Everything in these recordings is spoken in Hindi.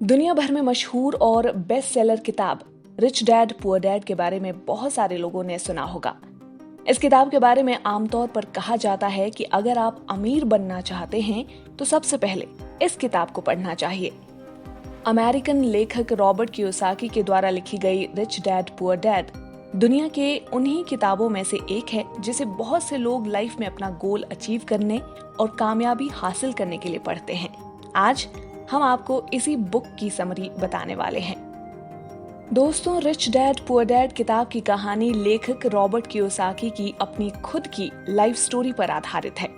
दुनिया भर में मशहूर और बेस्ट सेलर किताब रिच डैड पुअर डैड के बारे में बहुत सारे लोगों ने सुना होगा। इस किताब के बारे में आमतौर पर कहा जाता है कि अगर आप अमीर बनना चाहते हैं तो सबसे पहले इस किताब को पढ़ना चाहिए। अमेरिकन लेखक रॉबर्ट कियोसाकी के द्वारा लिखी गई रिच डैड पुअर डैड दुनिया के उन्हीं किताबों में से एक है जिसे बहुत से लोग लाइफ में अपना गोल अचीव करने और कामयाबी हासिल करने के लिए पढ़ते हैं। आज हम आपको इसी बुक की समरी बताने वाले हैं। दोस्तों, रिच डैड पुअर डैड किताब की कहानी लेखक रॉबर्ट कियोसाकी की अपनी खुद की लाइफ स्टोरी पर आधारित है।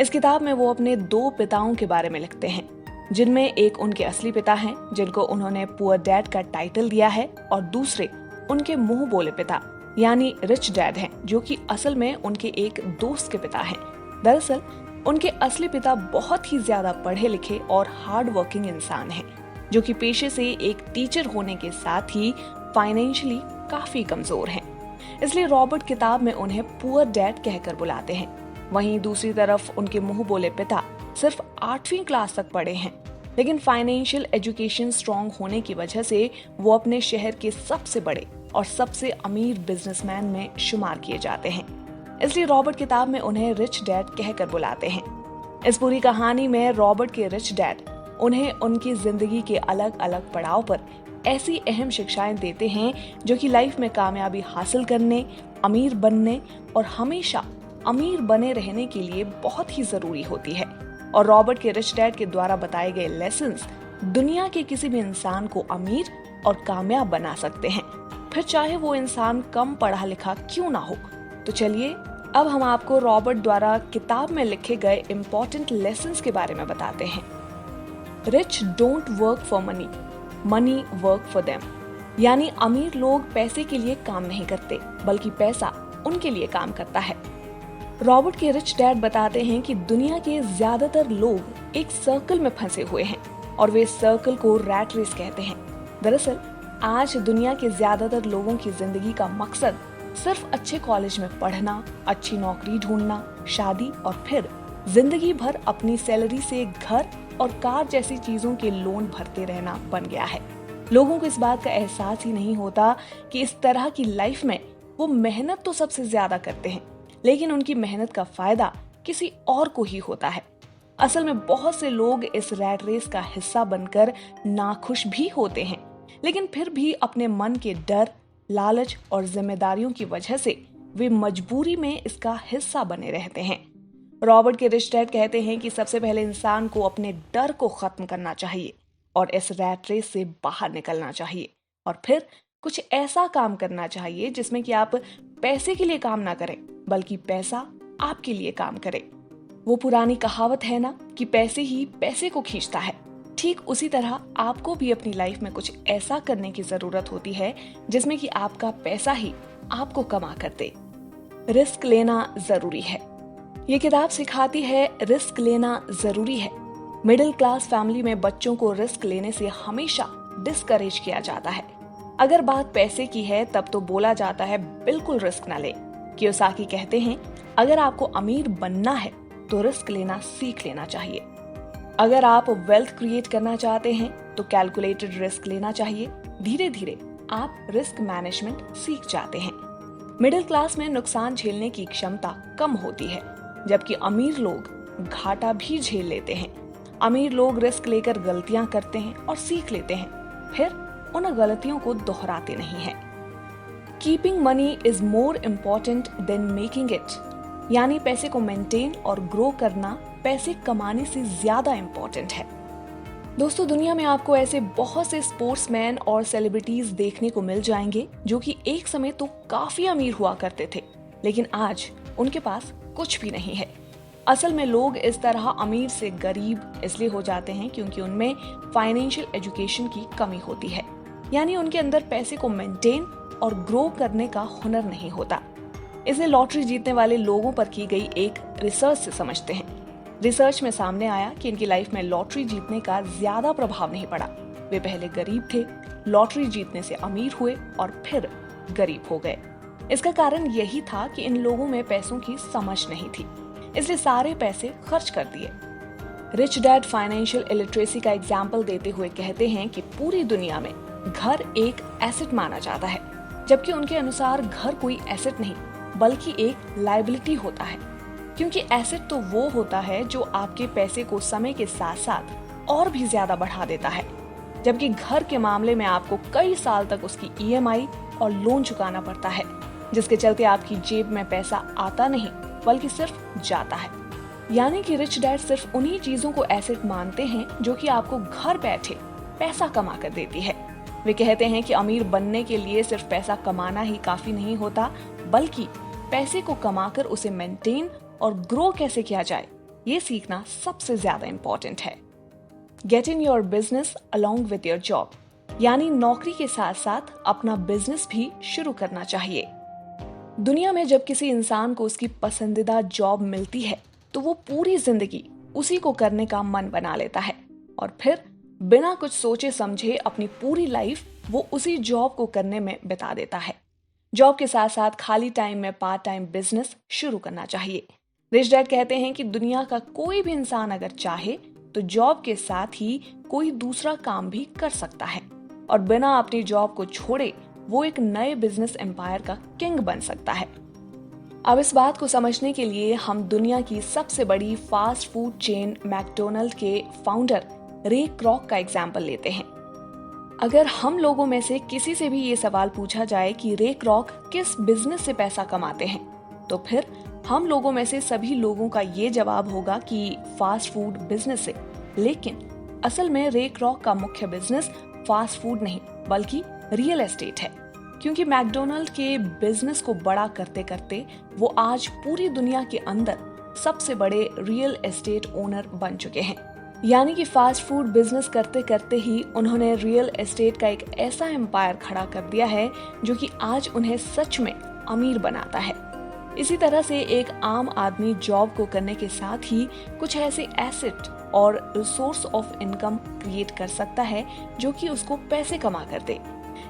इस किताब में वो अपने दो पिताओं के बारे में लिखते हैं, जिनमें एक उनके असली पिता हैं जिनको उन्होंने पुअर डैड का टाइटल दिया है, और दूसरे उनके मुंह बोले पिता यानी रिच डैड हैं, जो कि असल में उनके एक दोस्त के पिता हैं। दरअसल उनके असली पिता बहुत ही ज्यादा पढ़े लिखे और हार्ड वर्किंग इंसान हैं, जो कि पेशे से एक टीचर होने के साथ ही फाइनेंशियली काफी कमजोर हैं। इसलिए रॉबर्ट किताब में उन्हें पुअर डैड कहकर बुलाते हैं। वहीं दूसरी तरफ उनके मुंह बोले पिता सिर्फ 8वीं क्लास तक पढ़े हैं, लेकिन फाइनेंशियल एजुकेशन स्ट्रॉन्ग होने की वजह से वो अपने शहर के सबसे बड़े और सबसे अमीर बिजनेसमैन में शुमार किए जाते हैं। इसलिए रॉबर्ट किताब में उन्हें रिच डैड कहकर बुलाते हैं। इस पूरी कहानी में रॉबर्ट के रिच डैड उन्हें उनकी जिंदगी के अलग अलग पड़ाव पर ऐसी अहम शिक्षाएं देते हैं जो कि लाइफ में कामयाबी हासिल करने, अमीर बनने और हमेशा अमीर बने रहने के लिए बहुत ही जरूरी होती है। और रॉबर्ट के रिच डैड के द्वारा बताए गए लेसन्स दुनिया के किसी भी इंसान को अमीर और कामयाब बना सकते हैं, फिर चाहे वो इंसान कम पढ़ा लिखा क्यों ना हो। तो चलिए अब हम आपको रॉबर्ट द्वारा किताब में लिखे गए इम्पोर्टेंट लेसन्स के बारे में बताते हैं। Rich don't work for money, money work for them. यानी अमीर लोग पैसे के लिए काम नहीं करते, बल्कि पैसा उनके लिए काम करता है। रॉबर्ट के रिच डैड बताते हैं कि दुनिया के ज्यादातर लोग एक सर्कल में फंसे हुए हैं और वे सर्कल को रैट रेस कहते हैं। दरअसल आज दुनिया के ज्यादातर लोगों की जिंदगी का मकसद सिर्फ अच्छे कॉलेज में पढ़ना, अच्छी नौकरी ढूंढना, शादी और फिर जिंदगी भर अपनी सैलरी से घर और कार जैसी चीजों के लोन भरते रहना बन गया है। लोगों को इस बात का एहसास ही नहीं होता कि इस तरह की लाइफ में वो मेहनत तो सबसे ज्यादा करते हैं, लेकिन उनकी मेहनत का फायदा किसी और को ही होता है। असल में बहुत से लोग इस रैट रेस का हिस्सा बनकर नाखुश भी होते हैं, लेकिन फिर भी अपने मन के डर, लालच और जिम्मेदारियों की वजह से वे मजबूरी में इसका हिस्सा बने रहते हैं। रॉबर्ट के रिच डैड कहते हैं कि सबसे पहले इंसान को अपने डर को खत्म करना चाहिए और इस रैट रेस से बाहर निकलना चाहिए, और फिर कुछ ऐसा काम करना चाहिए जिसमें कि आप पैसे के लिए काम ना करें, बल्कि पैसा आपके लिए काम करे। वो पुरानी कहावत है ना कि पैसे ही पैसे को खींचता है। ठीक उसी तरह आपको भी अपनी लाइफ में कुछ ऐसा करने की जरूरत होती है जिसमें कि आपका पैसा ही आपको कमा कर दे। रिस्क लेना जरूरी है। ये किताब सिखाती है रिस्क लेना जरूरी है। मिडिल क्लास फैमिली में बच्चों को रिस्क लेने से हमेशा डिस्करेज किया जाता है। अगर बात पैसे की है तब तो बोला जाता है बिल्कुल रिस्क ना ले। कियोसाकी कहते हैं अगर आपको अमीर बनना है तो रिस्क लेना सीख लेना चाहिए। अगर आप वेल्थ क्रिएट करना चाहते हैं तो कैलकुलेटेड रिस्क लेना चाहिए। धीरे धीरे आप रिस्क मैनेजमेंट सीख जाते हैं। मिडिल क्लास में नुकसान झेलने की क्षमता कम होती है, जबकि अमीर लोग घाटा भी झेल लेते हैं। अमीर लोग रिस्क लेकर गलतियां करते हैं और सीख लेते हैं, फिर उन गलतियों को दोहराते नहीं हैं। Keeping money is more important then making it. यानी पैसे को मेंटेन और ग्रो करना पैसे कमाने से ज्यादा इम्पोर्टेंट है। दोस्तों, दुनिया में आपको ऐसे बहुत से स्पोर्ट्समैन और सेलिब्रिटीज देखने को मिल जाएंगे जो कि एक समय तो काफी अमीर हुआ करते थे, लेकिन आज उनके पास कुछ भी नहीं है। असल में लोग इस तरह अमीर से गरीब इसलिए हो जाते हैं क्योंकि उनमें फाइनेंशियल एजुकेशन की कमी होती है। यानी उनके अंदर पैसे को मेंटेन और ग्रो करने का हुनर नहीं होता। इसे लॉटरी जीतने वाले लोगों पर की गई एक रिसर्च से समझते हैं। रिसर्च में सामने आया कि इनकी लाइफ में लॉटरी जीतने का ज्यादा प्रभाव नहीं पड़ा। वे पहले गरीब थे, लॉटरी जीतने से अमीर हुए और फिर गरीब हो गए। इसका कारण यही था कि इन लोगों में पैसों की समझ नहीं थी, इसलिए सारे पैसे खर्च कर दिए। रिच डैड फाइनेंशियल इलिटरेसी का एग्जाम्पल देते हुए कहते हैं कि पूरी दुनिया में घर एक एसेट माना जाता है, जबकि उनके अनुसार घर कोई एसेट नहीं बल्कि एक लायबिलिटी होता है। क्योंकि एसेट तो वो होता है जो आपके पैसे को समय के साथ साथ और भी ज्यादा बढ़ा देता है, जबकि घर के मामले में आपको कई साल तक उसकी ईएमआई और लोन चुकाना पड़ता है, जिसके चलते आपकी जेब में पैसा आता नहीं बल्कि सिर्फ जाता है। यानी कि रिच डैड सिर्फ उन्हीं चीजों को एसेट मानते हैं जो कि आपको घर बैठे पैसा कमा कर देती है। वे कहते हैं कि अमीर बनने के लिए सिर्फ पैसा कमाना ही काफी नहीं होता, बल्कि पैसे को कमाकर उसे मेंटेन और ग्रो कैसे किया जाए ये सीखना सबसे ज्यादा इम्पोर्टेंट है। Getting your business along with your job, यानी नौकरी के साथ साथ अपना बिजनेस भी शुरू करना चाहिए। दुनिया में जब किसी इंसान को उसकी पसंदीदा जॉब मिलती है तो वो पूरी जिंदगी उसी को करने का मन बना लेता है और फिर बिना कुछ सोचे समझे अपनी पूरी लाइफ वो उसी जॉब को करने में बिता देता है। जॉब के साथ साथ खाली टाइम में पार्ट टाइम बिजनेस शुरू करना चाहिए। रिच डैड कहते हैं कि दुनिया का कोई भी इंसान अगर चाहे तो जॉब के साथ ही कोई दूसरा काम भी कर सकता है और बिना अपनी जॉब को छोड़े वो एक नए बिजनेस एम्पायर का किंग बन सकता है। अब इस बात को समझने के लिए हम दुनिया की सबसे बड़ी फास्ट फूड चेन मैकडोनल्ड के फाउंडर रे क्रॉक का एग्जाम्पल लेते हैं। अगर हम लोगों में से किसी से भी ये सवाल पूछा जाए कि रे क्रॉक किस बिजनेस से पैसा कमाते हैं, तो फिर हम लोगों में से सभी लोगों का ये जवाब होगा कि फास्ट फूड बिजनेस से। लेकिन असल में रे क्रॉक का मुख्य बिजनेस फास्ट फूड नहीं बल्कि रियल एस्टेट है, क्योंकि मैकडोनल्ड के बिजनेस को बड़ा करते करते वो आज पूरी दुनिया के अंदर सबसे बड़े रियल एस्टेट ओनर बन चुके हैं। यानी कि फास्ट फूड बिजनेस करते करते ही उन्होंने रियल एस्टेट का एक ऐसा एम्पायर खड़ा कर दिया है जो कि आज उन्हें सच में अमीर बनाता है। इसी तरह से एक आम आदमी जॉब को करने के साथ ही कुछ ऐसे एसेट और सोर्स ऑफ इनकम क्रिएट कर सकता है जो कि उसको पैसे कमा कर दे।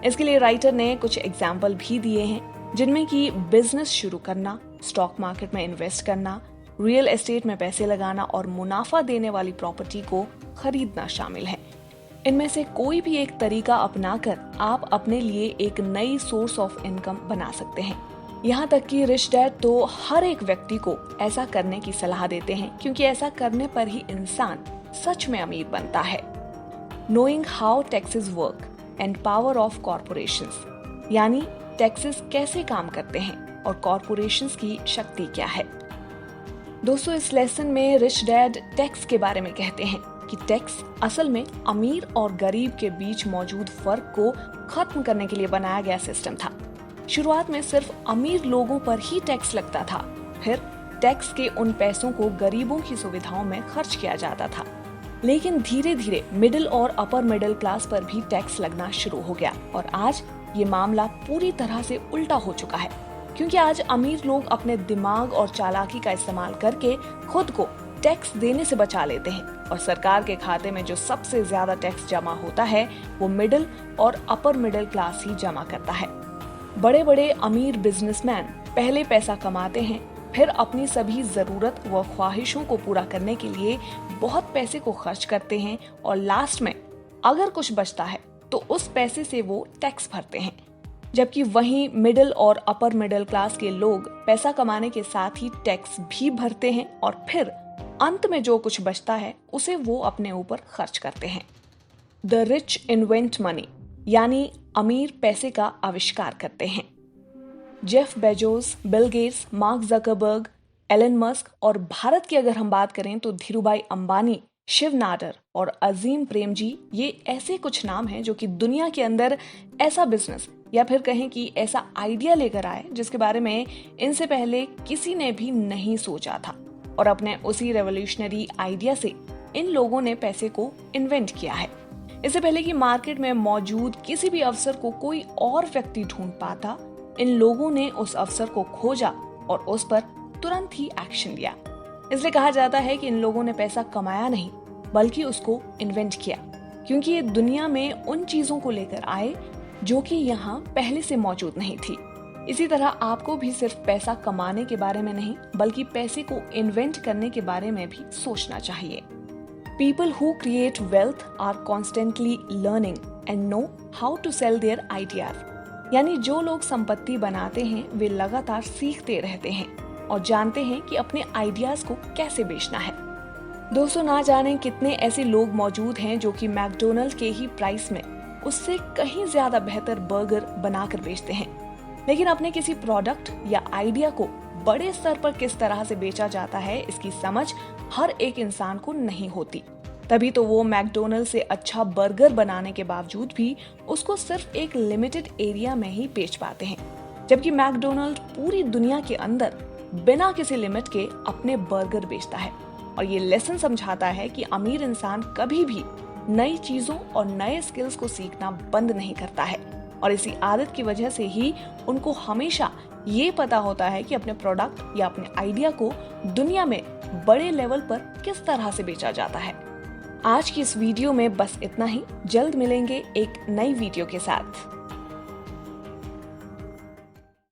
इसके लिए राइटर ने कुछ एग्जाम्पल भी दिए हैं, जिनमें कि बिजनेस शुरू करना, स्टॉक मार्केट में इन्वेस्ट करना, रियल एस्टेट में पैसे लगाना और मुनाफा देने वाली प्रॉपर्टी को खरीदना शामिल है। इनमें से कोई भी एक तरीका अपनाकर आप अपने लिए एक नई सोर्स ऑफ इनकम बना सकते हैं। यहाँ तक कि रिच डैड तो हर एक व्यक्ति को ऐसा करने की सलाह देते हैं, क्योंकि ऐसा करने पर ही इंसान सच में अमीर बनता है। Knowing how taxes work and power of corporations, यानी टैक्सेस कैसे काम करते हैं और कॉर्पोरेशंस की शक्ति क्या है। दोस्तों, इस लेसन में रिच डैड टैक्स के बारे में कहते हैं कि टैक्स असल में अमीर और गरीब के बीच मौजूद फर्क को खत्म करने के लिए बनाया गया सिस्टम था। शुरुआत में सिर्फ अमीर लोगों पर ही टैक्स लगता था, फिर टैक्स के उन पैसों को गरीबों की सुविधाओं में खर्च किया जाता था। लेकिन धीरे धीरे मिडिल और अपर मिडिल क्लास पर भी टैक्स लगना शुरू हो गया और आज ये मामला पूरी तरह से उल्टा हो चुका है, क्योंकि आज अमीर लोग अपने दिमाग और चालाकी का इस्तेमाल करके खुद को टैक्स देने से बचा लेते हैं और सरकार के खाते में जो सबसे ज्यादा टैक्स जमा होता है वो मिडिल और अपर मिडिल क्लास ही जमा करता है। बड़े बड़े अमीर बिजनेसमैन पहले पैसा कमाते हैं, फिर अपनी सभी जरूरत व ख्वाहिशों को पूरा करने के लिए बहुत पैसे को खर्च करते हैं और लास्ट में अगर कुछ बचता है तो उस पैसे से वो टैक्स भरते हैं। जबकि वहीं मिडिल और अपर मिडिल क्लास के लोग पैसा कमाने के साथ ही टैक्स भी भरते हैं और फिर अंत में जो कुछ बचता है उसे वो अपने ऊपर खर्च करते हैं। द रिच इन्वेंट मनी, यानी अमीर पैसे का आविष्कार करते हैं। Jeff Bezos, Bill Gates, Mark Zuckerberg, Elon Musk और भारत की अगर हम बात करें तो धीरूभाई अंबानी, शिव नाडर और अजीम प्रेमजी, ये ऐसे कुछ नाम हैं जो कि दुनिया के अंदर ऐसा बिजनेस या फिर कहें कि ऐसा आइडिया लेकर आए जिसके बारे में इनसे पहले किसी ने भी नहीं सोचा था और अपने उसी रेवोल्यूशनरी आइडिया से इन लोगों ने पैसे को इन्वेंट किया है। इससे पहले कि मार्केट में मौजूद किसी भी अवसर को कोई और व्यक्ति ढूंढ पाता, इन लोगों ने उस अवसर को खोजा और उस पर तुरंत ही एक्शन लिया। इसलिए कहा जाता है कि इन लोगों ने पैसा कमाया नहीं बल्कि उसको इन्वेंट किया, क्योंकि ये दुनिया में उन चीजों को लेकर आए जो कि यहाँ पहले से मौजूद नहीं थी। इसी तरह आपको भी सिर्फ पैसा कमाने के बारे में नहीं बल्कि पैसे को इन्वेंट करने के बारे में भी सोचना चाहिए। People who create wealth are constantly learning and know how to sell their ideas. यानी जो लोग संपत्ति बनाते हैं वे लगातार सीखते रहते हैं और जानते हैं कि अपने आइडियाज को कैसे बेचना है। दोस्तों, ना जाने कितने ऐसे लोग मौजूद हैं जो कि मैकडोनल्ड के ही प्राइस में उससे कहीं ज्यादा बेहतर बर्गर बनाकर बेचते हैं, लेकिन अपने किसी प्रोडक्ट या आइडिया को बड़े स्तर पर किस तरह से बेचा जाता है इसकी समझ हर एक इंसान को नहीं होती। तभी तो वो मैकडोनल्ड से अच्छा बर्गर बनाने के बावजूद भी उसको सिर्फ एक लिमिटेड एरिया में ही बेच पाते हैं, जबकि मैकडोनल्ड पूरी दुनिया के अंदर बिना किसी लिमिट के अपने बर्गर बेचता है। और ये लेसन समझाता है कि अमीर इंसान कभी भी नई चीजों और नए स्किल्स को सीखना बंद नहीं करता है, और इसी आदत की वजह से ही उनको हमेशा ये पता होता है कि अपने प्रोडक्ट या अपने आइडिया को दुनिया में बड़े लेवल पर किस तरह से बेचा जाता है। आज की इस वीडियो में बस इतना ही। जल्द मिलेंगे एक नई वीडियो के साथ।